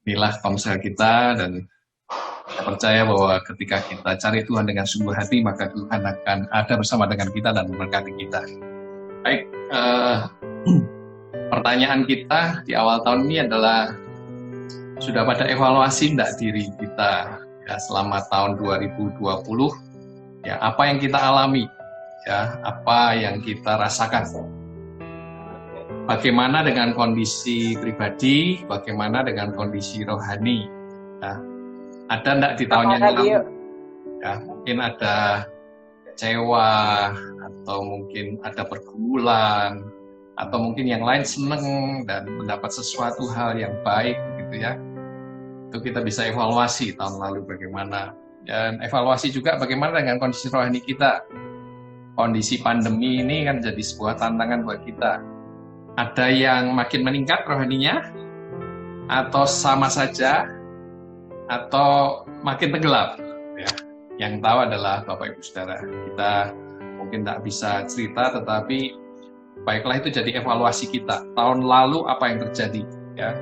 inilah ponsel kita, dan saya percaya bahwa ketika kita cari Tuhan dengan sungguh hati, maka Tuhan akan ada bersama dengan kita dan memberkati kita. Baik, pertanyaan kita di awal tahun ini adalah, sudah pada evaluasi enggak diri kita ya selama tahun 2020? Ya, apa yang kita alami? Ya, apa yang kita rasakan? Bagaimana dengan kondisi pribadi? Bagaimana dengan kondisi rohani? Ya, ada enggak di tahun yang lalu? Ya, mungkin ada kecewa, atau mungkin ada pergumulan, atau mungkin yang lain seneng dan mendapat sesuatu hal yang baik gitu ya. Itu kita bisa evaluasi tahun lalu bagaimana. Dan evaluasi juga bagaimana dengan kondisi rohani kita. Kondisi pandemi ini kan jadi sebuah tantangan buat kita. Ada yang makin meningkat rohaninya, atau sama saja, atau makin tenggelam. Ya. Yang tahu adalah Bapak Ibu Saudara. Kita mungkin tidak bisa cerita, tetapi baiklah itu jadi evaluasi kita. Tahun lalu apa yang terjadi? Ya.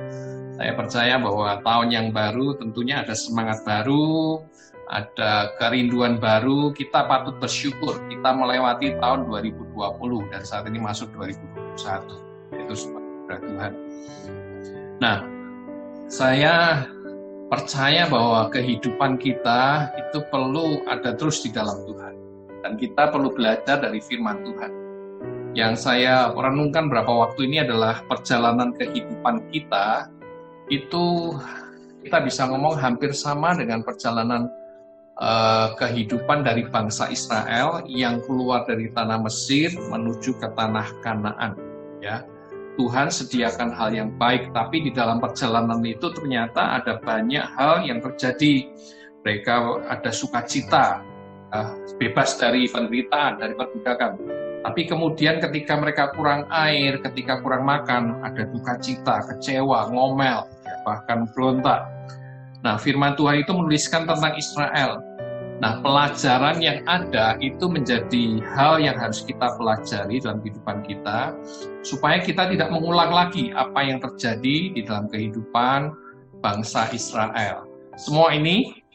Saya percaya bahwa tahun yang baru tentunya ada semangat baru, ada kerinduan baru. Kita patut bersyukur. Kita melewati tahun 2020 dan saat ini masuk 2021. Itu sebuah Tuhan. Nah, saya percaya bahwa kehidupan kita itu perlu ada terus di dalam Tuhan. Dan kita perlu belajar dari firman Tuhan. Yang saya renungkan beberapa waktu ini adalah perjalanan kehidupan kita, itu kita bisa ngomong hampir sama dengan perjalanan kehidupan dari bangsa Israel yang keluar dari tanah Mesir menuju ke tanah Kanaan. Ya. Tuhan sediakan hal yang baik, tapi di dalam perjalanan itu ternyata ada banyak hal yang terjadi. Mereka ada sukacita, bebas dari penderitaan, dari perbudakan. Tapi kemudian ketika mereka kurang air, ketika kurang makan, ada duka cita, kecewa, ngomel, bahkan berontak. Nah, firman Tuhan itu menuliskan tentang Israel. Nah, pelajaran yang ada itu menjadi hal yang harus kita pelajari dalam kehidupan kita, supaya kita tidak mengulang lagi apa yang terjadi di dalam kehidupan bangsa Israel. Semua ini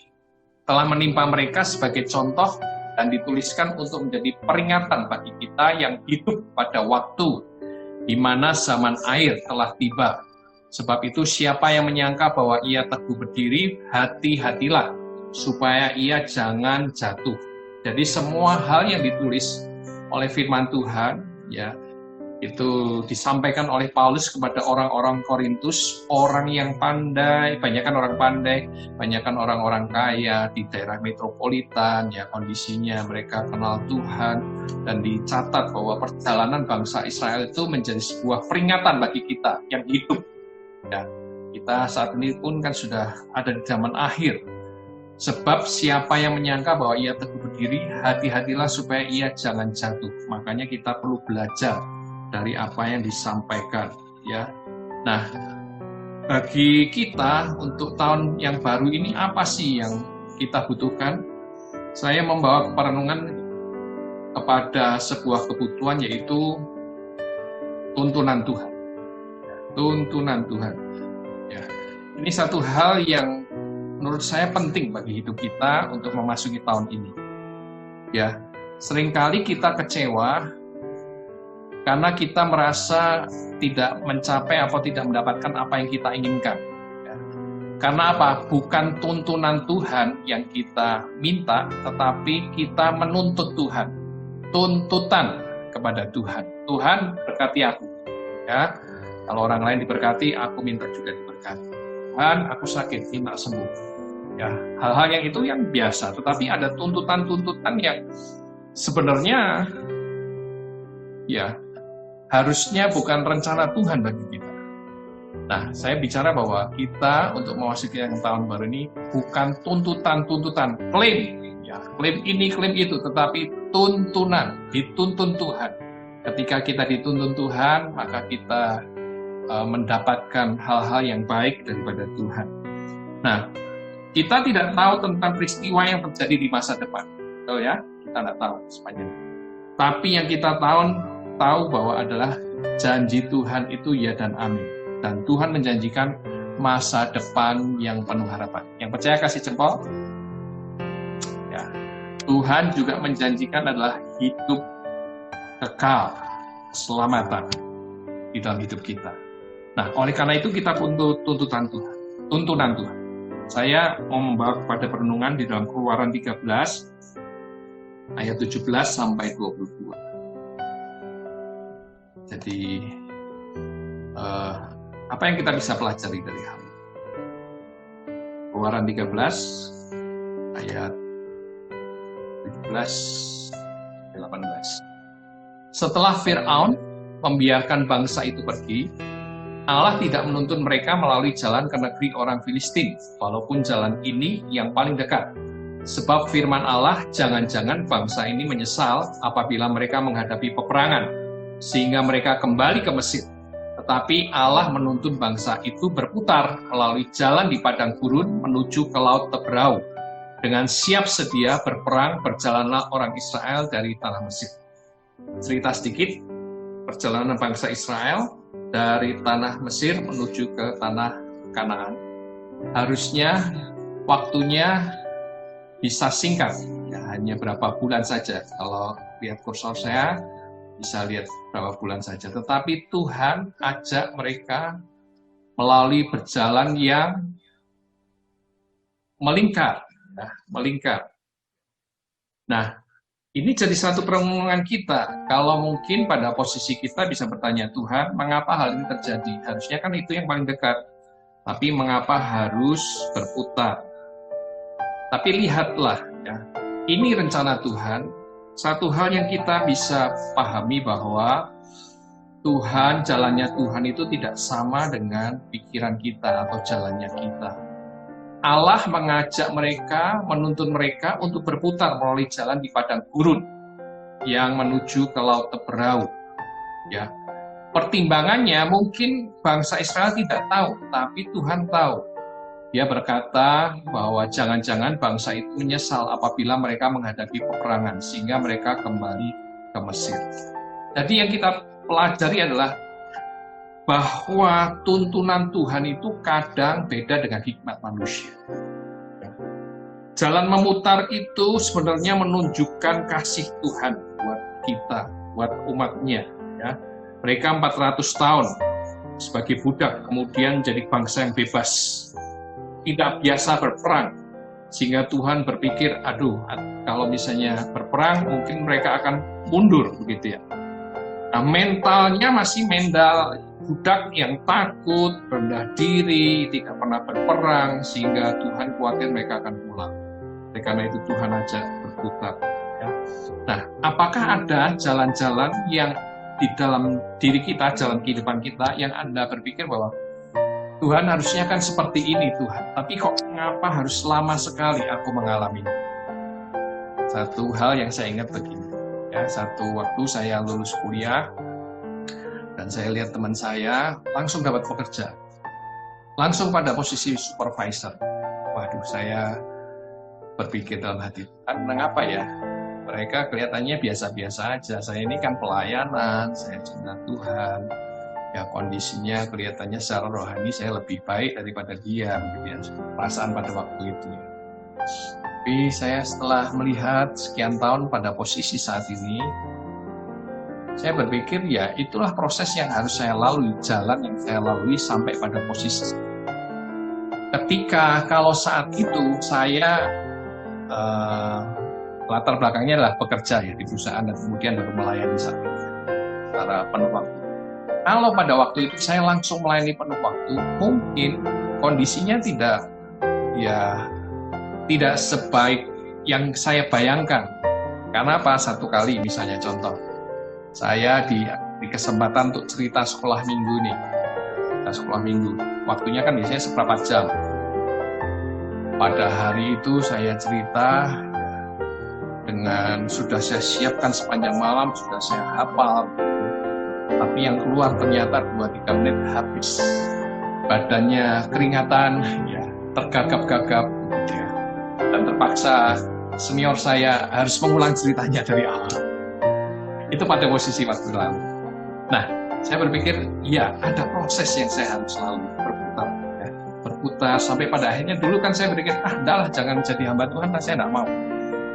telah menimpa mereka sebagai contoh dan dituliskan untuk menjadi peringatan bagi kita yang hidup pada waktu di mana zaman air telah tiba. Sebab itu siapa yang menyangka bahwa ia teguh berdiri, hati-hatilah supaya ia jangan jatuh. Jadi semua hal yang ditulis oleh firman Tuhan, ya, itu disampaikan oleh Paulus kepada orang-orang Korintus, orang yang pandai, banyakkan orang pandai, banyakkan orang-orang kaya di daerah metropolitan, ya, kondisinya mereka kenal Tuhan, dan dicatat bahwa perjalanan bangsa Israel itu menjadi sebuah peringatan bagi kita yang hidup. Ya, kita saat ini pun kan sudah ada di zaman akhir. Sebab siapa yang menyangka bahwa ia teguh berdiri, hati-hatilah supaya ia jangan jatuh. Makanya kita perlu belajar dari apa yang disampaikan, ya. Nah, bagi kita untuk tahun yang baru ini apa sih yang kita butuhkan? Saya membawa perenungan kepada sebuah kebutuhan, yaitu tuntunan Tuhan. Tuntunan Tuhan. Ya. Ini satu hal yang menurut saya penting bagi hidup kita untuk memasuki tahun ini. Ya, seringkali kita kecewa karena kita merasa tidak mencapai atau tidak mendapatkan apa yang kita inginkan. Ya. Karena apa? Bukan tuntunan Tuhan yang kita minta, tetapi kita menuntut Tuhan. Tuntutan kepada Tuhan. Tuhan, berkati aku. Ya, kalau orang lain diberkati, aku minta juga diberkati. Tuhan, aku sakit, minta sembuh. Ya, hal-hal yang itu yang biasa, tetapi ada tuntutan-tuntutan yang sebenarnya ya harusnya bukan rencana Tuhan bagi kita. Nah, saya bicara bahwa kita untuk memasuki yang tahun baru ini bukan tuntutan-tuntutan, klaim, ya, klaim ini, klaim itu, tetapi tuntunan, dituntun Tuhan. Ketika kita dituntun Tuhan, maka kita mendapatkan hal-hal yang baik daripada Tuhan. Nah, kita tidak tahu tentang peristiwa yang terjadi di masa depan, betul ya? Kita tidak tahu sepanjang. Tapi yang kita tahu bahwa adalah janji Tuhan itu ya dan amin. Dan Tuhan menjanjikan masa depan yang penuh harapan. Yang percaya kasih jempol. Ya. Tuhan juga menjanjikan adalah hidup kekal, keselamatan di dalam hidup kita. Nah, oleh karena itu kita tuntut tuntunan Tuhan. Saya mau membawa kepada perenungan di dalam Keluaran 13 ayat 17 sampai 22. Jadi apa yang kita bisa pelajari dari hal ini? Keluaran 13 ayat 17 18. Setelah Fir'aun membiarkan bangsa itu pergi, Allah tidak menuntun mereka melalui jalan ke negeri orang Filistin, walaupun jalan ini yang paling dekat. Sebab firman Allah, jangan-jangan bangsa ini menyesal apabila mereka menghadapi peperangan, sehingga mereka kembali ke Mesir. Tetapi Allah menuntun bangsa itu berputar melalui jalan di padang gurun menuju ke Laut Teberau. Dengan siap sedia berperang, berjalanlah orang Israel dari tanah Mesir. Cerita sedikit, perjalanan bangsa Israel dari tanah Mesir menuju ke tanah Kanaan. Harusnya waktunya bisa singkat, ya, hanya berapa bulan saja. Kalau lihat kursor saya, bisa lihat berapa bulan saja. Tetapi Tuhan ajak mereka melalui berjalan yang melingkar. Nah, ini jadi satu perenungan kita. Kalau mungkin pada posisi kita bisa bertanya, Tuhan, mengapa hal ini terjadi? Harusnya kan itu yang paling dekat. Tapi mengapa harus berputar? Tapi lihatlah, ya, ini rencana Tuhan. Satu hal yang kita bisa pahami bahwa jalannya Tuhan itu tidak sama dengan pikiran kita atau jalannya kita. Allah mengajak mereka, menuntun mereka untuk berputar melalui jalan di padang gurun yang menuju ke Laut Teberau. Ya, pertimbangannya mungkin bangsa Israel tidak tahu, tapi Tuhan tahu. Dia berkata bahwa jangan-jangan bangsa itu menyesal apabila mereka menghadapi peperangan, sehingga mereka kembali ke Mesir. Jadi yang kita pelajari adalah bahwa tuntunan Tuhan itu kadang beda dengan hikmat manusia. Jalan memutar itu sebenarnya menunjukkan kasih Tuhan buat kita, buat umatnya. Ya. Mereka 400 tahun sebagai budak, kemudian jadi bangsa yang bebas, tidak biasa berperang, sehingga Tuhan berpikir, aduh, kalau misalnya berperang mungkin mereka akan mundur, begitu ya. Nah, mentalnya masih mental budak yang takut, rendah diri, tidak pernah berperang, sehingga Tuhan khawatir mereka akan pulang. Oleh karena itu Tuhan ajak berputar. Ya. Nah, apakah ada jalan-jalan yang di dalam diri kita, jalan kehidupan kita, yang Anda berpikir bahwa Tuhan harusnya kan seperti ini Tuhan, tapi kok mengapa harus lama sekali aku mengalaminya? Satu hal yang saya ingat begini, ya, satu waktu saya lulus kuliah, dan saya lihat teman saya langsung dapat pekerjaan, langsung pada posisi supervisor. Waduh, saya berpikir dalam hati, mengapa ya? Mereka kelihatannya biasa-biasa aja. Saya ini kan pelayanan, saya cinta Tuhan. Ya, kondisinya kelihatannya secara rohani saya lebih baik daripada dia, gitu ya, perasaan pada waktu itu. Tapi saya setelah melihat sekian tahun pada posisi saat ini, saya berpikir ya itulah proses yang harus saya lalui, jalan yang saya lalui sampai pada posisi. Ketika kalau saat itu saya latar belakangnya adalah bekerja ya di perusahaan dan kemudian baru melayani saat itu secara penuh waktu. Kalau pada waktu itu saya langsung melayani penuh waktu, mungkin kondisinya tidak sebaik yang saya bayangkan. Karena apa? Satu kali misalnya contoh, saya di kesempatan untuk cerita sekolah minggu nih. Sekolah minggu, waktunya kan biasanya seberapa jam. Pada hari itu saya cerita dengan sudah saya siapkan sepanjang malam, sudah saya hafal. Tapi yang keluar ternyata 2-3 menit habis. Badannya keringatan, ya, tergagap-gagap, ya. Dan terpaksa senior saya harus mengulang ceritanya dari awal. Itu pada posisi waktu lalu. Nah, saya berpikir, ya ada proses yang saya harus lalui, berputar. Ya. berputar sampai pada akhirnya dulu kan saya berpikir, udahlah jangan jadi hamba Tuhan, saya tidak mau.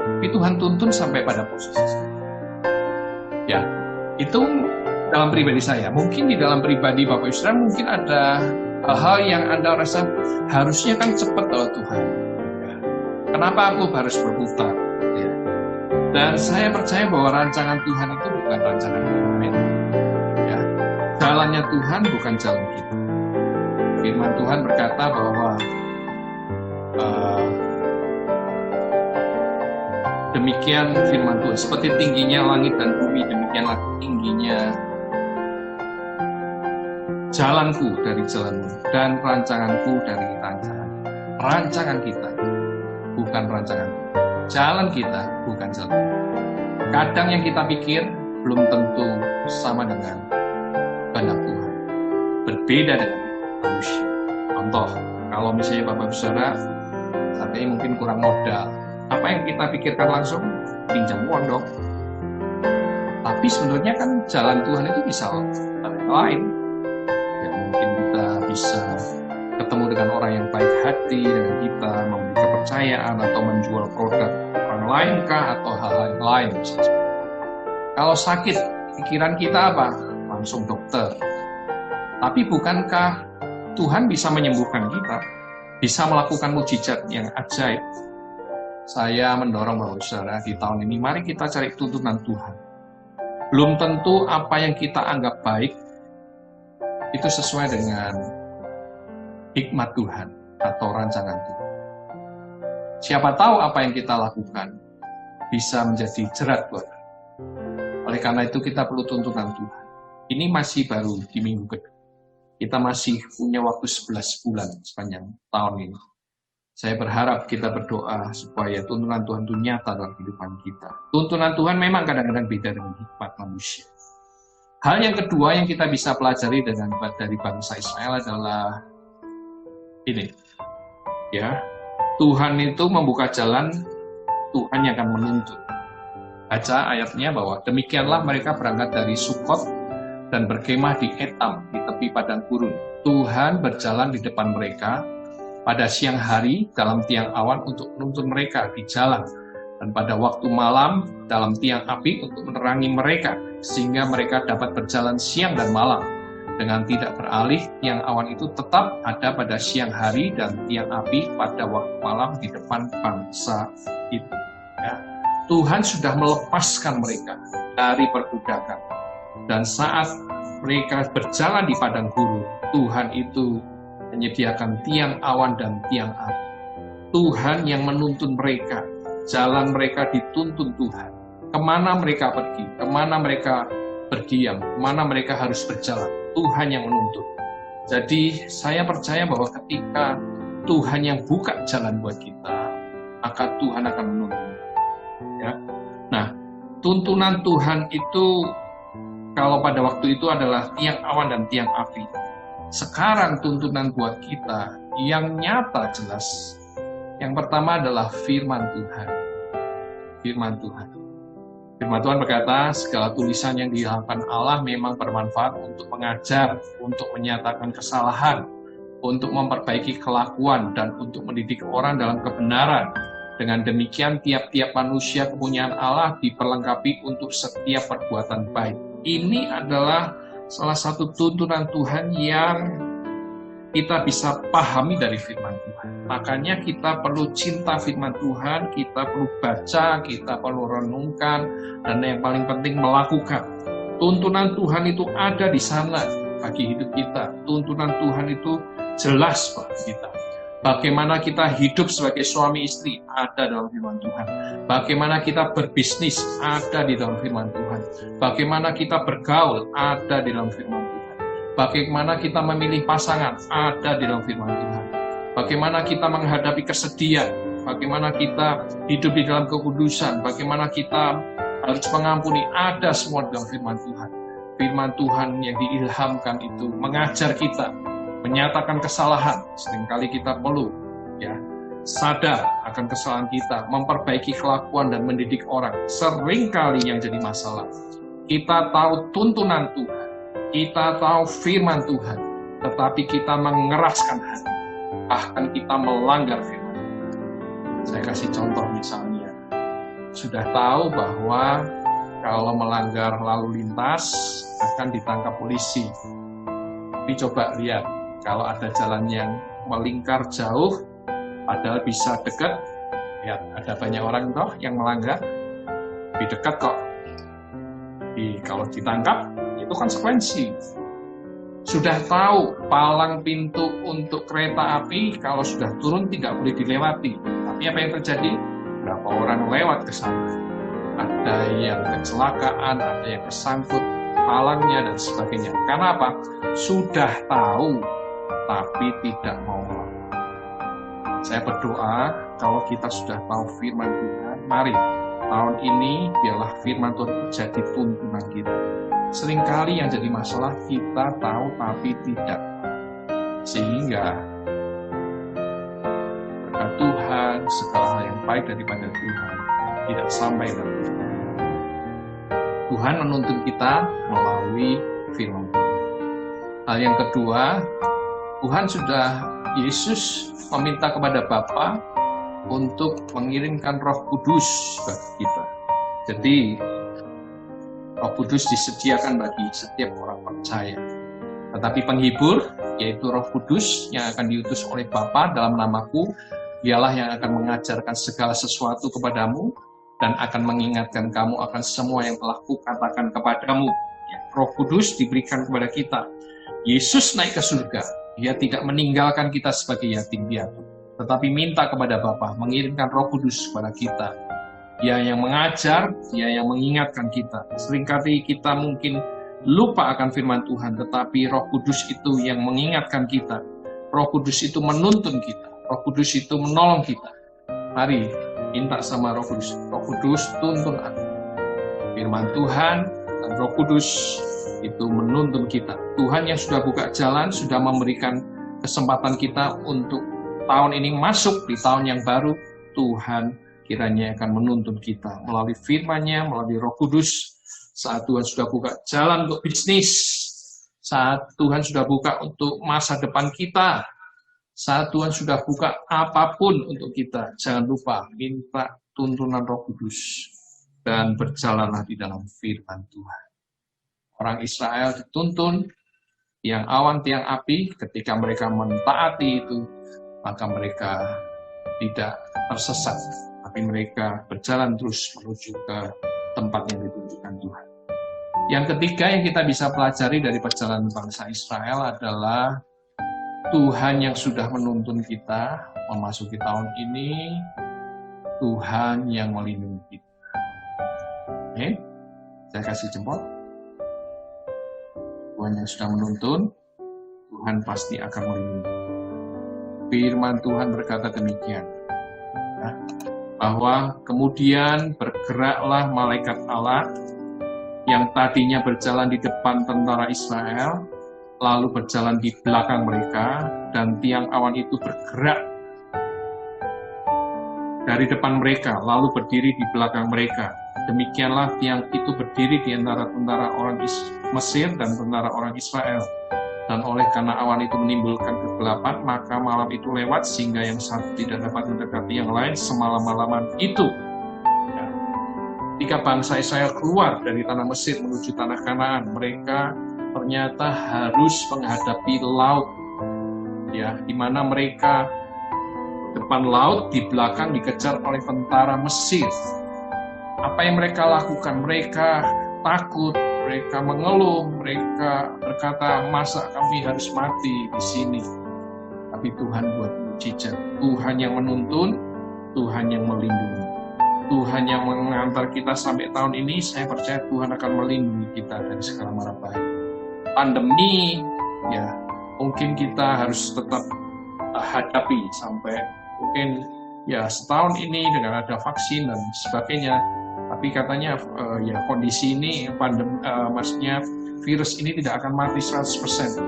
Tapi Tuhan tuntun sampai pada posisi ya, itu dalam pribadi saya. Mungkin di dalam pribadi Bapak Ibu Saudara mungkin ada hal-hal yang Anda rasa harusnya kan cepat oleh Tuhan. Ya. Kenapa aku harus berputar? Ya. Dan saya percaya bahwa rancangan Tuhan itu bukan rancangan kita. Ya. Jalannya Tuhan bukan jalan kita. Firman Tuhan berkata bahwa demikian firman Tuhan, seperti tingginya langit dan bumi, demikianlah tingginya jalanku dari jalanmu, dan rancanganku dari rancangan. Rancangan kita, bukan rancangan. Jalan kita, bukan jalan. Kadang yang kita pikir belum tentu sama dengan kehendak Tuhan. Berbeda dengan manusia. Contoh, kalau misalnya Bapak Saudara saat ini mungkin kurang modal, apa yang kita pikirkan langsung? Pinjam uang dong. Tapi sebenarnya kan jalan Tuhan itu bisa lain. Ya mungkin kita bisa ketemu dengan orang yang baik hati dengan kita, memberi kepercayaan atau menjual produk orang lain kah, atau hal-hal yang lain. Kalau sakit, pikiran kita apa? Langsung dokter. Tapi bukankah Tuhan bisa menyembuhkan kita? Bisa melakukan mujizat yang ajaib? Saya mendorong Bapak Saudara di tahun ini, mari kita cari tuntunan Tuhan. Belum tentu apa yang kita anggap baik itu sesuai dengan hikmat Tuhan atau rancangan Tuhan. Siapa tahu apa yang kita lakukan bisa menjadi jerat buat kita. Oleh karena itu kita perlu tuntunan Tuhan. Ini masih baru di minggu kedua. Kita masih punya waktu 11 bulan sepanjang tahun ini. Saya berharap kita berdoa supaya tuntunan Tuhan itu nyata dalam kehidupan kita. Tuntunan Tuhan memang kadang-kadang beda dengan hikmat manusia. Hal yang kedua yang kita bisa pelajari dari bangsa Israel adalah ini. Ya, Tuhan itu membuka jalan, Tuhan yang akan menuntun. Baca ayatnya bahwa demikianlah mereka berangkat dari Sukot dan berkemah di Etam, di tepi padang gurun. Tuhan berjalan di depan mereka pada siang hari dalam tiang awan untuk menuntun mereka di jalan, dan pada waktu malam dalam tiang api untuk menerangi mereka, sehingga mereka dapat berjalan siang dan malam dengan tidak beralih. Tiang awan itu tetap ada pada siang hari dan tiang api pada waktu malam di depan bangsa itu. Ya. Tuhan sudah melepaskan mereka dari perbudakan, dan saat mereka berjalan di padang gurun, Tuhan itu menyediakan tiang awan dan tiang api. Tuhan yang menuntun mereka, jalan mereka dituntun Tuhan. Kemana mereka pergi, kemana mereka berdiam, kemana mereka harus berjalan, Tuhan yang menuntun. Jadi saya percaya bahwa ketika Tuhan yang buka jalan buat kita, maka Tuhan akan menuntun. Ya. Nah, tuntunan Tuhan itu kalau pada waktu itu adalah tiang awan dan tiang api. Sekarang tuntunan buat kita yang nyata jelas. Yang pertama adalah firman Tuhan. Firman Tuhan. Firman Tuhan berkata, segala tulisan yang diilhamkan Allah memang bermanfaat untuk mengajar, untuk menyatakan kesalahan, untuk memperbaiki kelakuan, dan untuk mendidik orang dalam kebenaran. Dengan demikian, tiap-tiap manusia kepunyaan Allah diperlengkapi untuk setiap perbuatan baik. Ini adalah salah satu tuntunan Tuhan yang kita bisa pahami dari firman Tuhan. Makanya kita perlu cinta firman Tuhan, kita perlu baca, kita perlu renungkan, dan yang paling penting melakukan. Tuntunan Tuhan itu ada di sana bagi hidup kita. Tuntunan Tuhan itu jelas bagi kita. Bagaimana kita hidup sebagai suami istri ada dalam firman Tuhan. Bagaimana kita berbisnis ada di dalam firman Tuhan. Bagaimana kita bergaul ada di dalam firman Tuhan. Bagaimana kita memilih pasangan ada di dalam firman Tuhan. Bagaimana kita menghadapi kesedihan. Bagaimana kita hidup di dalam kekudusan. Bagaimana kita harus mengampuni ada semua dalam firman Tuhan. Firman Tuhan yang diilhamkan itu mengajar kita, menyatakan kesalahan. Seringkali kita perlu sadar akan kesalahan kita, memperbaiki kelakuan dan mendidik orang. Seringkali yang jadi masalah, kita tahu tuntunan Tuhan, kita tahu firman Tuhan, tetapi kita mengeraskan hati. bahkan kita melanggar firman. Saya kasih contoh misalnya, sudah tahu bahwa kalau melanggar lalu lintas akan ditangkap polisi. Tapi coba lihat, kalau ada jalan yang melingkar jauh, padahal bisa dekat, lihat ada banyak orang toh yang melanggar, lebih dekat kok. Kalau ditangkap, itu konsekuensi. Sudah tahu palang pintu untuk kereta api, kalau sudah turun tidak boleh dilewati. Tapi apa yang terjadi? Berapa orang lewat ke sana? Ada yang kecelakaan, ada yang kesangkut palangnya dan sebagainya. Karena apa? Sudah tahu, tapi tidak mau melakukan. Saya berdoa, kalau kita sudah tahu firman Tuhan, mari tahun ini biarlah firman Tuhan jadi tuntunan kita. Seringkali yang jadi masalah kita tahu tapi tidak. Sehingga berkat Tuhan, segala hal yang baik daripada Tuhan tidak sampai dalam kita. Tuhan menuntun kita melalui firman Tuhan. Hal yang kedua, Yesus meminta kepada Bapa untuk mengirimkan Roh Kudus bagi kita. Jadi Roh Kudus disediakan bagi setiap orang percaya. Tetapi penghibur, yaitu Roh Kudus yang akan diutus oleh Bapa dalam namaku, dialah yang akan mengajarkan segala sesuatu kepadamu dan akan mengingatkan kamu akan semua yang telah kukatakan kepadamu. Ya, Roh Kudus diberikan kepada kita. Yesus naik ke surga, dia tidak meninggalkan kita sebagai yatim piatu, tetapi minta kepada Bapa mengirimkan Roh Kudus kepada kita. Dia yang mengajar, dia yang mengingatkan kita. Seringkali kita mungkin lupa akan firman Tuhan, tetapi Roh Kudus itu yang mengingatkan kita. Roh Kudus itu menuntun kita. Roh Kudus itu menolong kita. Mari minta sama Roh Kudus. Roh Kudus tuntun aku. Firman Tuhan dan Roh Kudus itu menuntun kita. Tuhan yang sudah buka jalan, sudah memberikan kesempatan kita untuk tahun ini masuk di tahun yang baru. Tuhan kiranya akan menuntun kita melalui firman-Nya, melalui Roh Kudus. Saat Tuhan sudah buka jalan untuk bisnis, saat Tuhan sudah buka untuk masa depan kita, saat Tuhan sudah buka apapun untuk kita, jangan lupa minta tuntunan Roh Kudus dan berjalanlah di dalam firman Tuhan. Orang Israel dituntun tiang awan, tiang api, ketika mereka mentaati itu, maka mereka tidak tersesat. Tapi mereka berjalan terus menuju ke tempat yang ditunjukkan Tuhan. Yang ketiga yang kita bisa pelajari dari perjalanan bangsa Israel adalah Tuhan yang sudah menuntun kita memasuki tahun ini, Tuhan yang melindungi kita. Oke, saya kasih jempol. Tuhan yang sudah menuntun, Tuhan pasti akan melindungi. Firman Tuhan berkata demikian. Bahwa kemudian bergeraklah malaikat Allah yang tadinya berjalan di depan tentara Israel, lalu berjalan di belakang mereka, dan tiang awan itu bergerak dari depan mereka, lalu berdiri di belakang mereka. Demikianlah tiang itu berdiri di antara tentara orang Mesir dan tentara orang Israel. Dan oleh karena awan itu menimbulkan kegelapan, maka malam itu lewat sehingga yang satu tidak dapat mendekati yang lain semalam-malaman itu. Ya. Ketika bangsa Israel keluar dari tanah Mesir menuju tanah Kanaan, mereka ternyata harus menghadapi laut. Ya, di mana mereka depan laut, di belakang dikejar oleh tentara Mesir. Apa yang mereka lakukan? Mereka takut. Mereka mengeluh, mereka berkata, masa kami harus mati di sini? Tapi Tuhan buat mukjizat. Tuhan yang menuntun, Tuhan yang melindungi. Tuhan yang mengantar kita sampai tahun ini, saya percaya Tuhan akan melindungi kita dari segala mara bahaya. Pandemi, ya mungkin kita harus tetap hadapi sampai mungkin ya setahun ini dengan ada vaksin dan sebagainya. Tapi katanya ya kondisi ini maksudnya virus ini tidak akan mati 100%.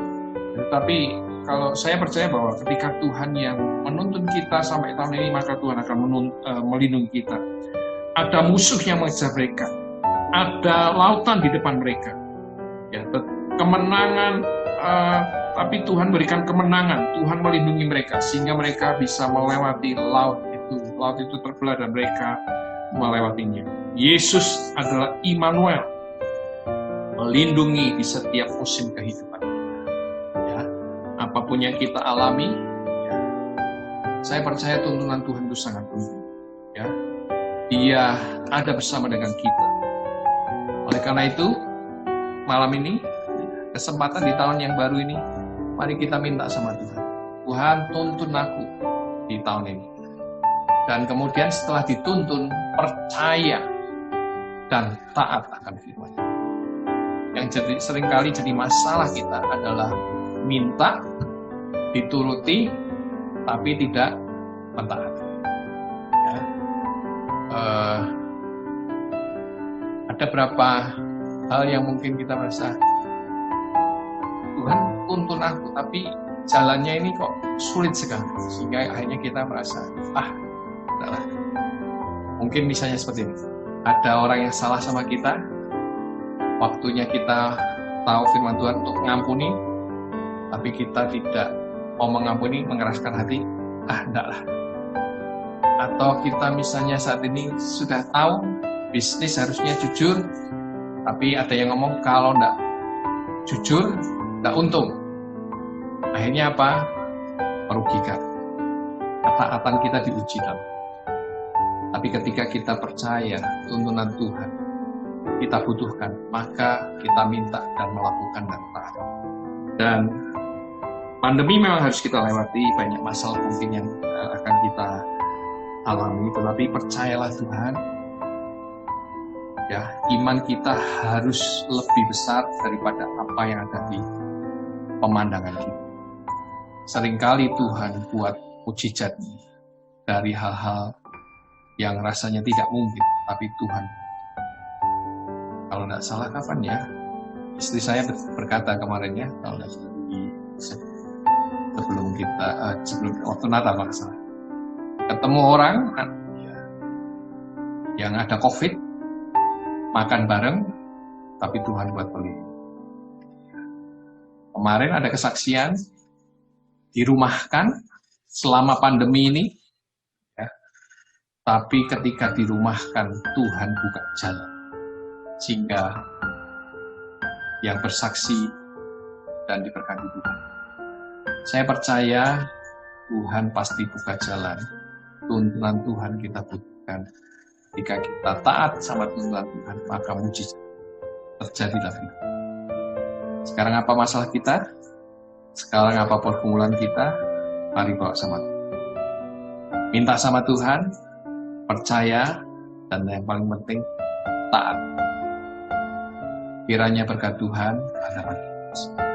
Tetapi kalau saya percaya bahwa ketika Tuhan yang menuntun kita sampai tahun ini, maka Tuhan akan melindungi kita. Ada musuh yang mengejar mereka, ada lautan di depan mereka. Ya, kemenangan tapi Tuhan berikan kemenangan, Tuhan melindungi mereka, sehingga mereka bisa melewati laut itu terbelah dan mereka melewatinya. Yesus adalah Immanuel, melindungi di setiap musim kehidupan kita. Ya, apapun yang kita alami, ya, saya percaya tuntunan Tuhan itu sangat penting. Ya, Dia ada bersama dengan kita. Oleh karena itu, malam ini, kesempatan di tahun yang baru ini, mari kita minta sama Tuhan. Tuhan, tuntun aku di tahun ini. Dan kemudian setelah dituntun, percaya dan taat akan firman. Yang seringkali jadi masalah kita adalah minta, dituruti, tapi tidak mentaati. Ya. Ada berapa hal yang mungkin kita merasa, Tuhan tuntun aku, tapi jalannya ini kok sulit sekali. Sehingga akhirnya kita merasa, udahlah. Mungkin misalnya seperti ini. Ada orang yang salah sama kita, waktunya kita tahu firman Tuhan untuk mengampuni, tapi kita tidak mau mengampuni, mengeraskan hati, udahlah. Atau kita misalnya saat ini sudah tahu, bisnis harusnya jujur, tapi ada yang ngomong kalau enggak jujur, enggak untung. Akhirnya apa? Merugikan. Ketaatan kita diuji dalam. Tapi ketika kita percaya tuntunan Tuhan, kita butuhkan, maka kita minta dan melakukan dan taat. Dan pandemi memang harus kita lewati, banyak masalah mungkin yang akan kita alami, tetapi percayalah Tuhan, ya, iman kita harus lebih besar daripada apa yang ada di pemandangan kita. Seringkali Tuhan buat mujizat dari hal-hal yang rasanya tidak mungkin, tapi Tuhan. Kalau tidak salah kapan ya, istri saya berkata kemarin ya, kalau tidak salah sebelum waktu Natal masalah, ketemu orang yang ada COVID, makan bareng, tapi Tuhan buat pelindung. Kemarin ada kesaksian, dirumahkan selama pandemi ini, ya, tapi ketika dirumahkan Tuhan buka jalan, sehingga yang bersaksi dan diberkati Tuhan. Saya percaya Tuhan pasti buka jalan. Tuntunan Tuhan kita butuhkan. Jika kita taat sama tuntunan Tuhan, maka mujizat terjadi dalam hidup. Sekarang apa masalah kita? Sekarang apa pergumulan kita? Mari bawa sama Tuhan. Minta sama Tuhan, percaya, dan yang paling penting, taat. Kiranya berkat Tuhan ada pada kita.